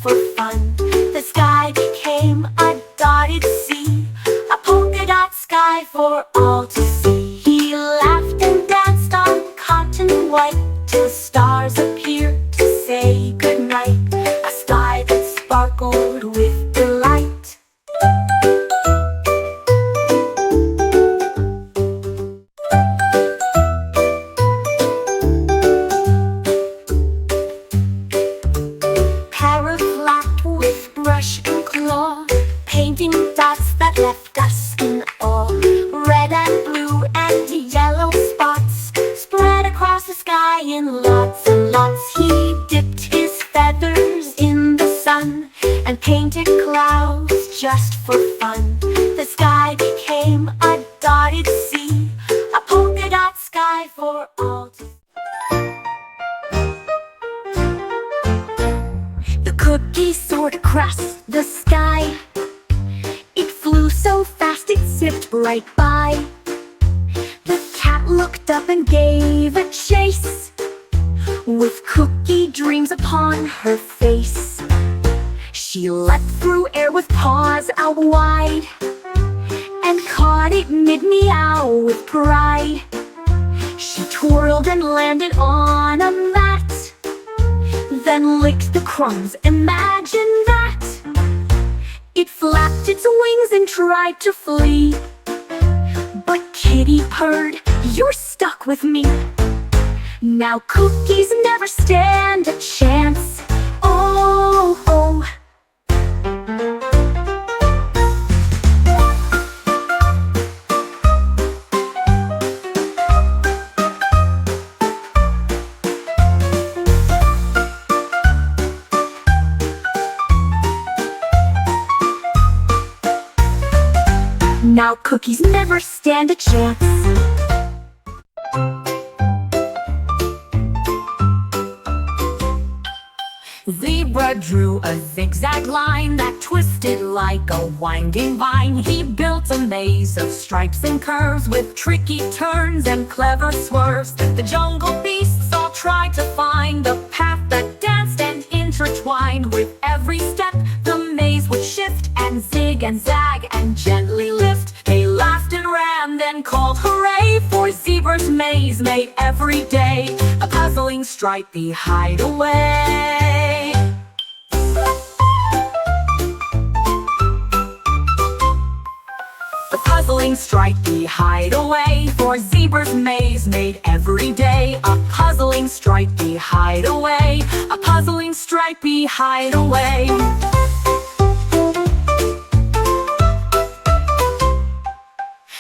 for fun. The sky became a dotted sea, a polka-dot sky for all to see. He laughed and danced on cotton white till stars appeared to say goodnight, a sky that sparkled with delight. Parrot flapped with brush and claw, painting dots that left us in awe. Red and blue and yellow spots spread across the sky in lots and lots. He dipped his feathers in the sun and painted clouds just for fun. The sky became a dotted sea, a polka-dot sky for all to see. The cookie soared across the sky. It flew so fast it zipped right by. The cat looked up and gave a chase, with cookie dreams upon her face. She leapt through air with paws out wide and caught it mid-meow with pride. She twirled and landed on a mat, then licked the crumbs, imagine that. It flapped its wings and tried to flee, but Kitty purred, "You're stuck with me." Now cookies never stand a chance. Oh, oh. Now cookies never stand a chance. Zebra drew a zigzag line that twisted like a winding vine. He built a maze of stripes and curves with tricky turns and clever swerves. The jungle beasts all tried to find the path that danced and intertwined. With every step, the maze would shift and zig and zag and gently lift. They laughed and ran, then called hooray, for Zebra's maze made every day a puzzling stripey hideaway. The puzzling stripey hideaway, for Zebra's maze made every day a puzzling stripey hideaway, a puzzling stripey hideaway.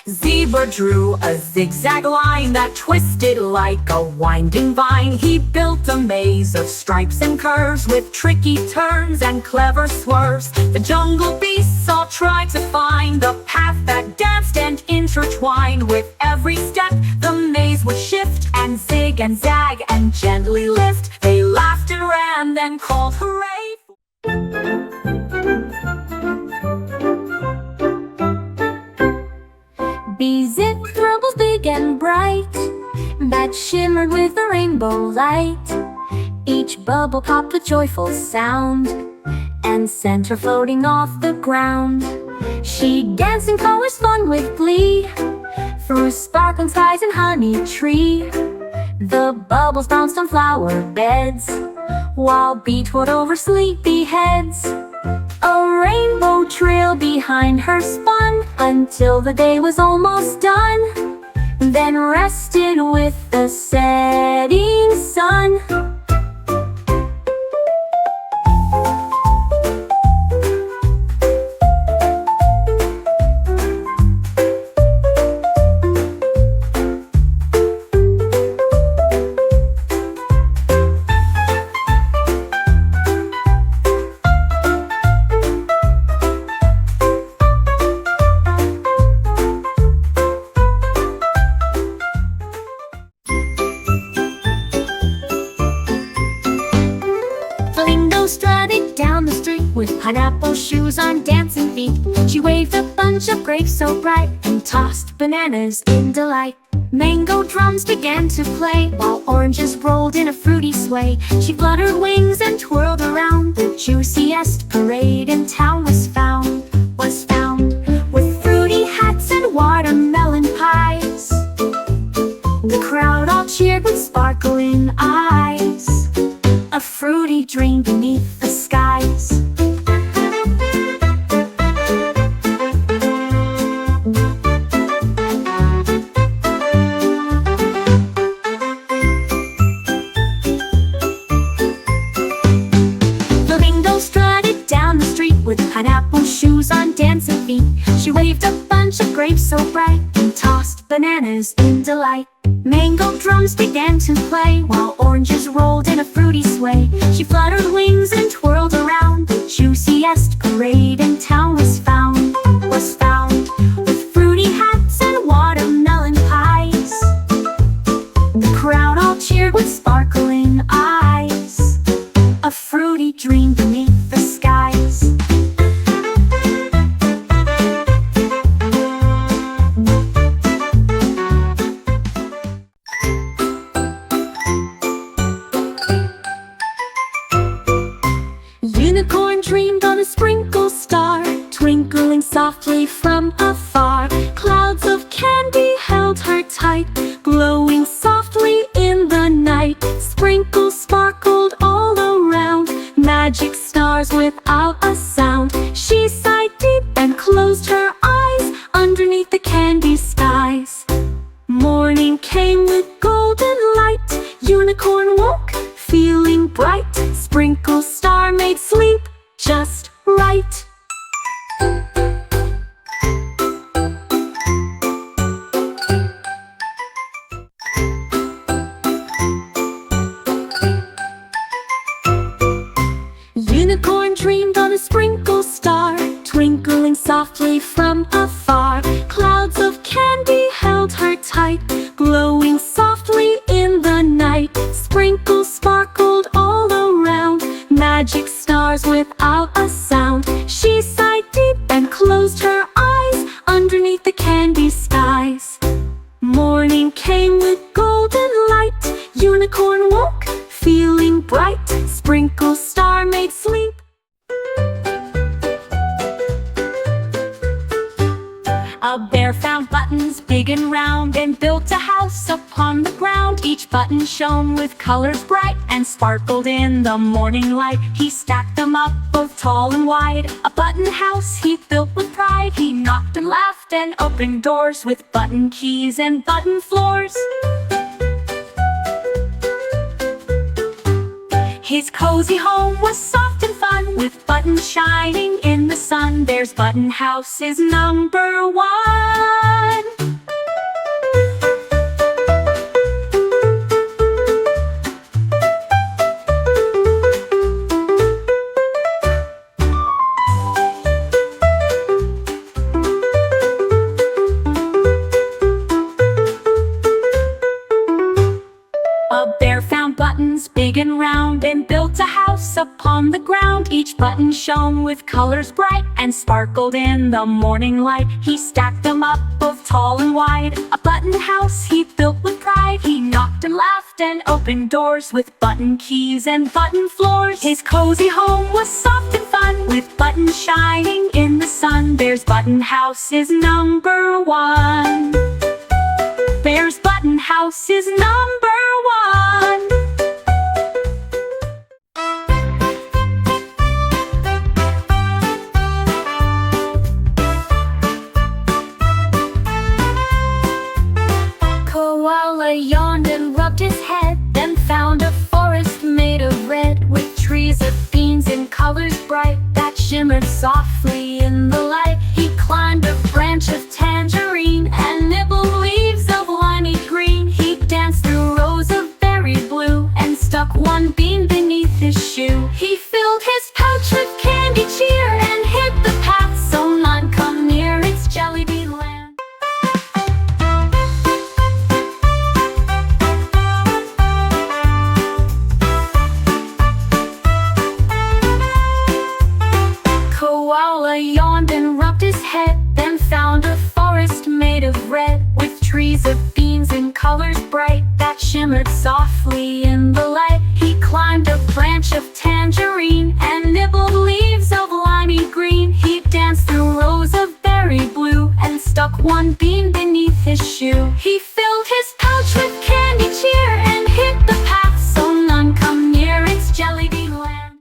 Zebra drew a zigzag line that twisted like a winding vine. He built a maze of stripes and curves with tricky turns and clever swerves. The jungle beasts all tried to find the path that danced and intertwined. With every step, the maze would shift and zig and zag and gently lift. They laughed and ran, then called hooray. Bees in bubbles big and bright that shimmered with a rainbow light. Each bubble popped a joyful sound and sent her floating off the ground. She danced in colors fun with glee through sparkling skies and honey tree. The bubbles bounced on flower beds while beechwood over sleepy heads. A rainbow trail behind her spun until the day was almost done, then rested with the setting sun. Strutted down the street with pineapple shoes on dancing feet. She waved a bunch of grapes so bright and tossed bananas in delight. Mango drums began to play, while oranges rolled in a fruity sway. She fluttered wings and twirled around. The juiciest parade in town was found. With fruity hats and watermelon pies. The crowd all cheered with sparkling eyes. A fruity dream beneath the skies. With pineapple shoes on dancing feet, she waved a bunch of grapes so bright and tossed bananas in delight. Mango drums began to play, while oranges rolled in a fruity sway. She fluttered wings and twirled around. The juiciest parade in town was found. With fruity hats and watermelon pies. The crowd all cheered with sparkling eyes. A fruity dream beneath the skies. Unicorn dreamed on a sprinkle star, twinkling softly from afar. Clouds of candy held her tight, glowing softly in the night. Sprinkles sparkled all around, magic stars without a sound. She sighed deep and closed her eyes underneath the candy skies. Morning came with golden light. Unicorn woke, feeling bright. Sprinkle star made sleep just right. Unicorn dreamed on a sprinkle star, twinkling softly from afar. Clouds of candy held her tight, glowing softly in the night. Sprinkles sparkled all around, magic stars without a sound. She sighed deep and closed her eyes underneath the candy skies. Morning came with golden light. Unicorn woke, feeling bright. Sprinkle star made sleep. A bear found buttons big and round and built a house upon the ground. Each button shone with colors bright and sparkled in the morning light. He stacked them up both tall and wide, a button house he built with pride. He knocked and laughed and opened doors with button keys and button floors. His cozy home was soft and fun, with buttons shining in the sun. Bear's button house is number one. A bear found buttons big and round and built a house upon the ground. Each button shone with colors bright and sparkled in the morning light. He stacked them up both tall and wide, a button house he built with pride. He knocked and laughed and opened doors with button keys and button floors. His cozy home was soft and fun, with buttons shining in the sun. Bear's button house is number one. Bear's button house is number one. Koala yawned and rubbed his head, then found a forest made of red, with trees of beans in colors bright that shimmered softly in the light. He climbed a branch of tangerine and nibbled leaves of limey green. He danced through rows of berry blue shimmered softly in the light. He climbed a branch of tangerine and nibbled leaves of limey green. He danced through rows of berry blue and stuck one bean beneath his shoe. He filled his pouch with candy cheer and hit the path so none come near its jelly bean land.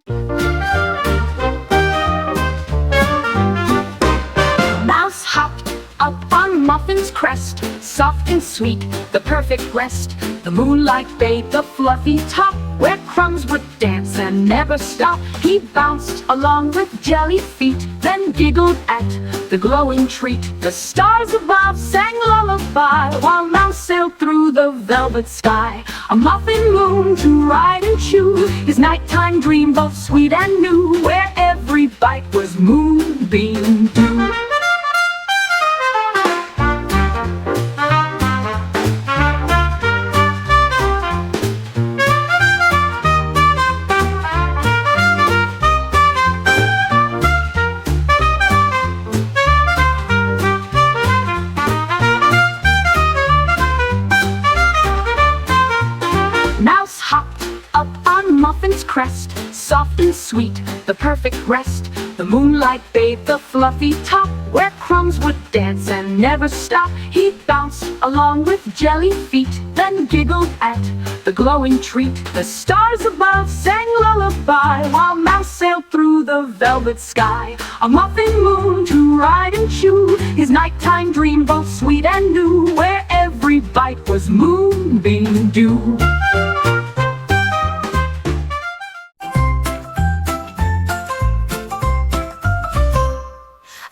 Mouse hopped up on Muffin's crest, soft and sweet, the perfect rest. The moonlight bathed the fluffy top, where crumbs would dance and never stop. He bounced along with jelly feet, then giggled at the glowing treat. The stars above sang lullaby, while Mouse sailed through the velvet sky. A muffin moon to ride and chew, his nighttime dream both sweet and new, where every bite was moonbeam dew. Mouse hopped up on Muffin's crest, soft and sweet, the perfect rest. The moonlight bathed the fluffy top, where crumbs would dance and never stop. He bounced along with jelly feet, then giggled at the glowing treat. The stars above sang lullaby, while Mouse sailed through the velvet sky. A muffin moon to ride and chew, his nighttime dream both sweet and new, where every bite was moonbeam dew.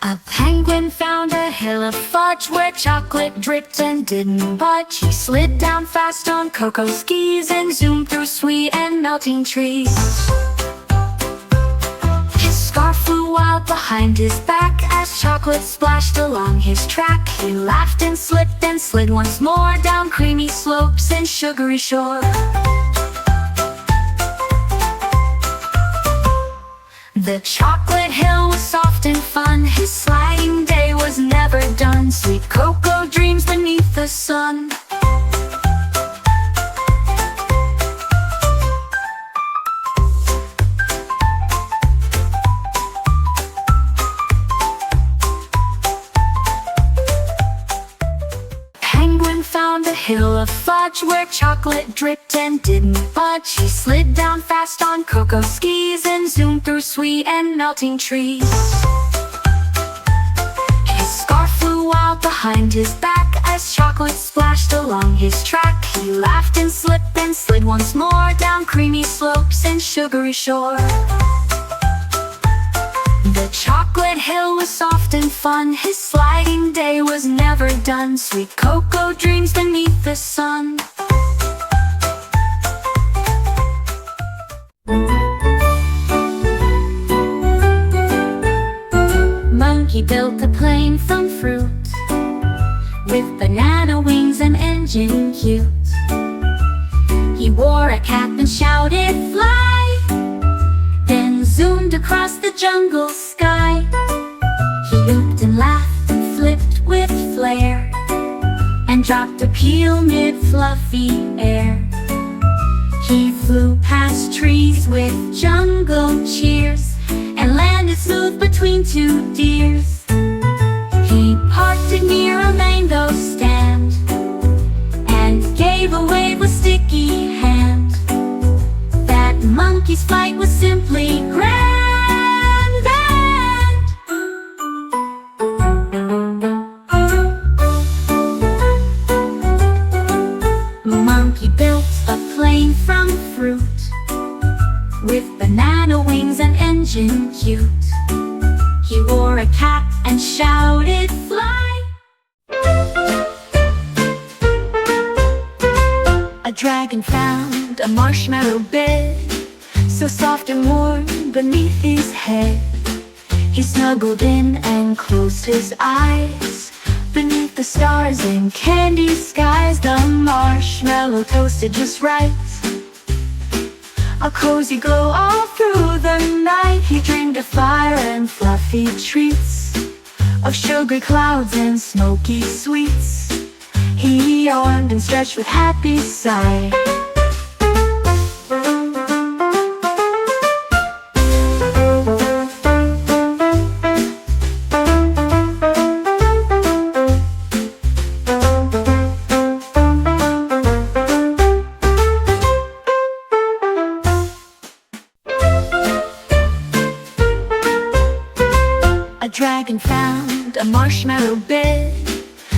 A penguin found a hill of fudge where chocolate dripped and didn't budge. He slid down fast on cocoa skis and zoomed through sweet and melting trees. His scarf flew out behind his back as chocolate splashed along his track. He laughed and slipped and slid once more down creamy slopes and sugary shore. The chocolate hill was soft and fun, his sliding day was never done. Sweet cocoa dreams beneath the sun. Penguin found a hill of fudge where chocolate dripped and didn't budge. He slid down fast on cocoa skis and zoomed through sweet and melting trees. His scarf flew out behind his back as chocolate splashed along his track. He laughed and slipped and slid once more down creamy slopes and sugary shore. The chocolate hill was soft and fun, his sliding day was never done. Sweet cocoa dreams beneath the sun. Monkey built a plane from fruit, with banana wings and engine cute. He wore a cap and shouted, "Fly!" Then zoomed across the jungle sky. He looped and laughed and flipped with flair, and dropped a peel mid-fluffy air. He flew past trees with jungle cheers, and landed smooth between two deers. He parked it near a mango stand, and gave a wave with sticky hand. That monkey's flight was simply grand. Monkey built a plane from fruit, with banana wings and engine cute. He wore a cap and shouted, "Fly!" A dragon found a marshmallow bed, so soft and warm beneath his head. He snuggled in and closed his eyes. Beneath the stars and candy skies, the marshmallow toasted just right. A cozy glow all through the night. He dreamed of fire and fluffy treats, of sugary clouds and smoky sweets. He yawned and stretched with happy sigh. A dragon found a marshmallow bed,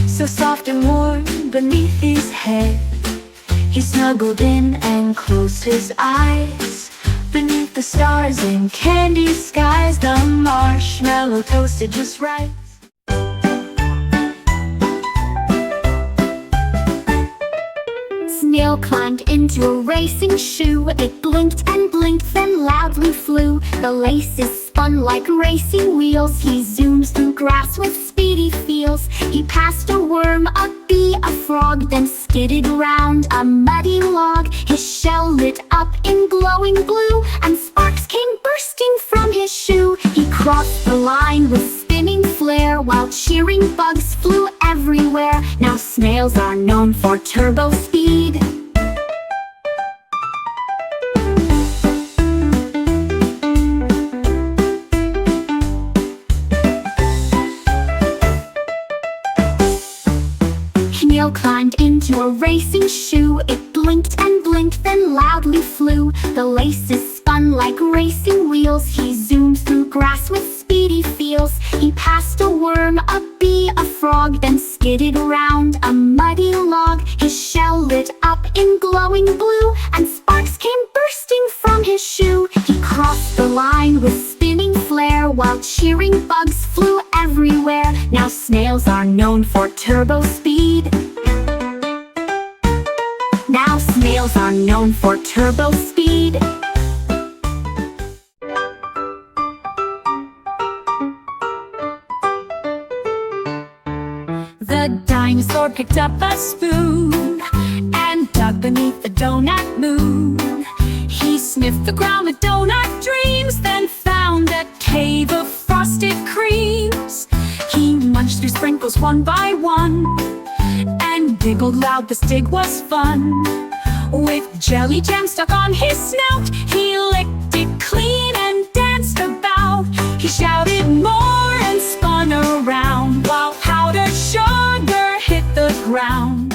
so soft and warm beneath his head. He snuggled in and closed his eyes. Beneath the stars and candy skies, the marshmallow toasted just right. Snail climbed into a racing shoe. It blinked and blinked, then loudly flew. The laces spun like racing wheels. He zoomed through grass with speedy feels. He passed a worm, a bee, a frog, then skidded round a muddy log. His shell lit up in glowing blue, and sparks came bursting from his shoe. He crossed the line with spinning flare, while cheering bugs flew everywhere. Now snails are known for turbo speed. Snail climbed into a racing shoe. It blinked and blinked, then loudly flew. The laces spun like racing wheels. He zoomed through grass with speedy feels. He passed a worm, a bee, a frog, then skidded around a muddy log. His shell lit up in glowing blue, and sparks came bursting from his shoe. He crossed the line with spinning flare, while cheering bugs flew everywhere. Now snails are known for turbo speed. Now snails are known for turbo speed. The dinosaur picked up a spoon and dug beneath the donut moon. He sniffed the ground with donut dreams, then found a cave of frosted creams. He munched through sprinkles one by one, and giggled loud, this dig was fun. With jelly jam stuck on his snout, he licked it clean and danced about. He shouted more and spun around, while powdered sugar hit the ground.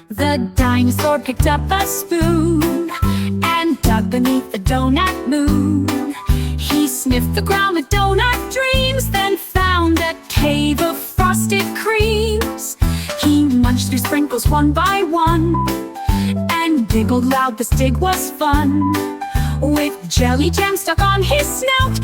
The dinosaur picked up a spoon and dug beneath the donut moon. He sniffed the ground with donut dreams, then found a cave of frosted creams. He munched through sprinkles one by one, and giggled loud, this dig was fun. With jelly jam stuck on his snout,